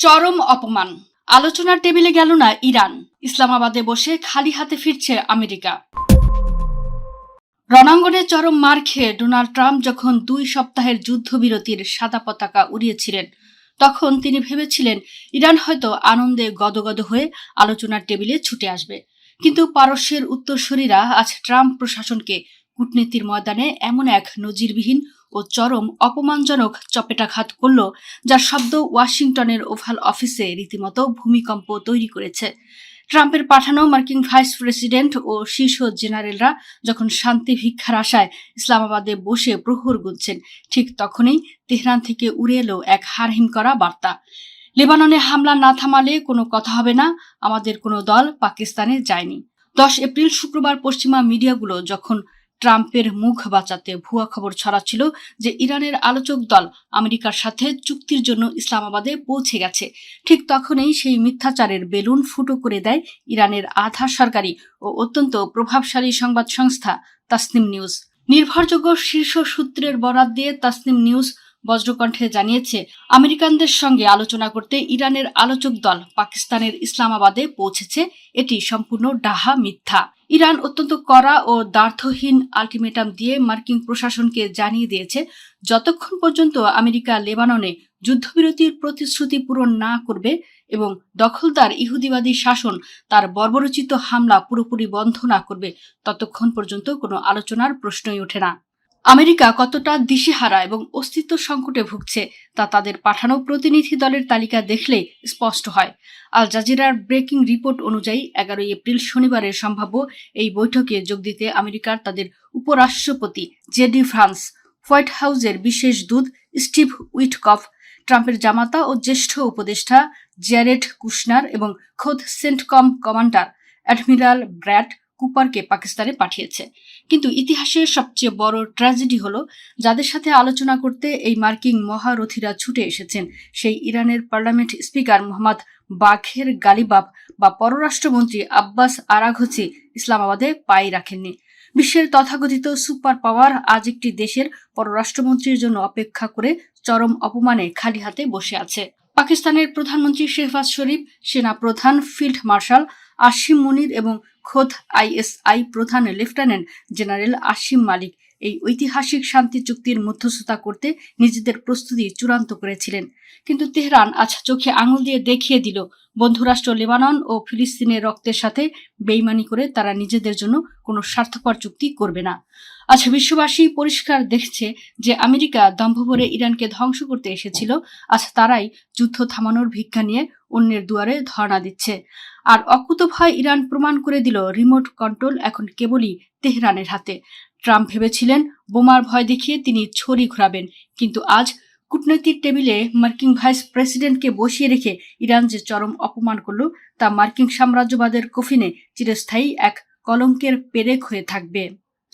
চরম অপমান। আলোচনার টেবিলে গেল না ইরান, ইসলামাবাদে বসে খালি হাতে ফিরছে আমেরিকা। রণাঙ্গনে চরম মার খেয়ে ডোনাল্ড ট্রাম্প যখন 2 সপ্তাহের যুদ্ধবিরতির সাদা পতাকা উড়িয়েছিলেন, তখন তিনি ভেবেছিলেন ইরান হয়তো আনন্দে গদগদ হয়ে আলোচনার টেবিলে ছুটে আসবে। কিন্তু পারস্যের উত্তরসূরিরা আজ ট্রাম্প প্রশাসনকে কূটনীতির ময়দানে এমন এক নজিরবিহীন ও চরম অপমানজনক চপেটাঘাত করল, যার শব্দ ওয়াশিংটনের ওভাল অফিসে রীতিমতো ভূমিকম্প তৈরি করেছে। ট্রাম্পের পাঠানো মার্কিন ভাইস প্রেসিডেন্ট ও শীর্ষ জেনারেলরা যখন শান্তি ভিক্ষার আশায় ইসলামাবাদে বসে প্রহর গুনছেন, ঠিক তখনই তেহরান থেকে উড়ে এলো এক হারহিম করা বার্তা। লেবাননে হামলা না থামালে কোনো কথা হবে না, আমাদের কোনো দল পাকিস্তানে যায়নি। 10 এপ্রিল শুক্রবার পশ্চিমা মিডিয়াগুলো যখন ট্রাম্পের মুখ বাঁচাতে ভুয়া খবর ছড়াচ্ছিল যে ইরানের আলোচক দল আমেরিকার সাথে চুক্তির জন্য ইসলামাবাদে পৌঁছে গেছে, ঠিক তখনই সেই মিথ্যাচারের বেলুন ফুটো করে দেয় ইরানের আধা সরকারি ও অত্যন্ত প্রভাবশালী সংবাদ সংস্থা তাসনিম নিউজ। নির্ভরযোগ্য শীর্ষ সূত্রের বরাত দিয়ে তাসনিম নিউজ বজ্রকণ্ঠে জানিয়েছে, আমেরিকানদের সঙ্গে আলোচনা করতে ইরানের আলোচক দল পাকিস্তানের ইসলামাবাদে পৌঁছেছে, এটি সম্পূর্ণ ডাহা মিথ্যা। ইরান অত্যন্ত কড়া ও দ্ব্যর্থহীন আলটিমেটাম দিয়ে মার্কিন প্রশাসনকে জানিয়ে দিয়েছে, যতক্ষণ পর্যন্ত আমেরিকা লেবাননে যুদ্ধবিরতির প্রতিশ্রুতি পূরণ না করবে এবং দখলদার ইহুদিবাদী শাসন তার বর্বরোচিত হামলা পুরোপুরি বন্ধ না করবে, ততক্ষণ পর্যন্ত কোনো আলোচনার প্রশ্নই ওঠে না। আমেরিকা কতটা দিশেহারা এবং অস্তিত্ব সংকটে ভুগছে তা তাদের পাঠানো প্রতিনিধি দলের তালিকা দেখলে স্পষ্ট হয়। আল জাজিরার ব্রেকিং রিপোর্ট অনুযায়ী 11 এপ্রিল শনিবারের সম্ভাব্য এই বৈঠকে যোগ দিতে আমেরিকার তাদের উপরাষ্ট্রপতি জেডি ভান্স, হোয়াইট হাউসের বিশেষ দূত স্টিভ উইটকফ, ট্রাম্পের জামাতা ও জ্যেষ্ঠ উপদেষ্টা জ্যারেড কুশনার এবং খোদ সেন্টকম কমান্ডার অ্যাডমিরাল ব্র্যাড কুপারকে পাকিস্তানে পাঠিয়েছে। কিন্তু ইতিহাসের সবচেয়ে বড় ট্র্যাজেডি হলো, যাদের সাথে আলোচনা করতে এই মার্কিন মহারথীরা ছুটে এসেছেন, সেই ইরানের পার্লামেন্ট স্পিকার মোহাম্মদ বাঘের গালিবাফ বা পররাষ্ট্রমন্ত্রী আব্বাস আরাঘচি ইসলামাবাদে পাই রাখেননি। বিশ্বের তথাকথিত সুপার পাওয়ার আজ একটি দেশের পররাষ্ট্রমন্ত্রীর জন্য অপেক্ষা করে চরম অপমানে খালি হাতে বসে আছে। পাকিস্তানের প্রধানমন্ত্রী শেহবাজ শরীফ, সেনা প্রধান ফিল্ড মার্শাল আসিম মুনির এবং খোদ আইএসআই প্রধান লেফটেন্যান্ট জেনারেল আসিম মালিক এই ঐতিহাসিক শান্তি চুক্তির মধ্যস্থতা করতে নিজেদের প্রস্তুতি চূড়ান্ত করেছিলেন। কিন্তু তেহরান আজ চোখে আঙুল দিয়ে দেখিয়ে দিল, বন্ধুরাষ্ট্র লেবানন ও ফিলিস্তিনের রক্তের সাথে বেইমানি করে তারা নিজেদের জন্য কোনো স্বার্থপর চুক্তি করবে না। আজ বিশ্ববাসী পরিষ্কার দেখছে যে আমেরিকা দম্ভভরে ইরানকে ধ্বংস করতে এসেছিল, আজ তারাই যুদ্ধ থামানোর ভিক্ষা নিয়ে অন্যের দুয়ারে ধর্ণা দিচ্ছে। আর অকুতোভয় ইরান প্রমাণ করে দিল, রিমোট কন্ট্রোল এখন কেবলই তেহরানের হাতে। ট্রাম্প ভেবেছিলেন বোমার ভয় দেখিয়ে তিনি ছড়ি ঘোরাবেন, কিন্তু আজ কূটনৈতিক টেবিলে মার্কিন ভাইস প্রেসিডেন্টকে বসিয়ে রেখে ইরান যে চরম অপমান করল, তা মার্কিন সাম্রাজ্যবাদের কফিনে চিরস্থায়ী এক কলঙ্কের পেরেক হয়ে থাকবে।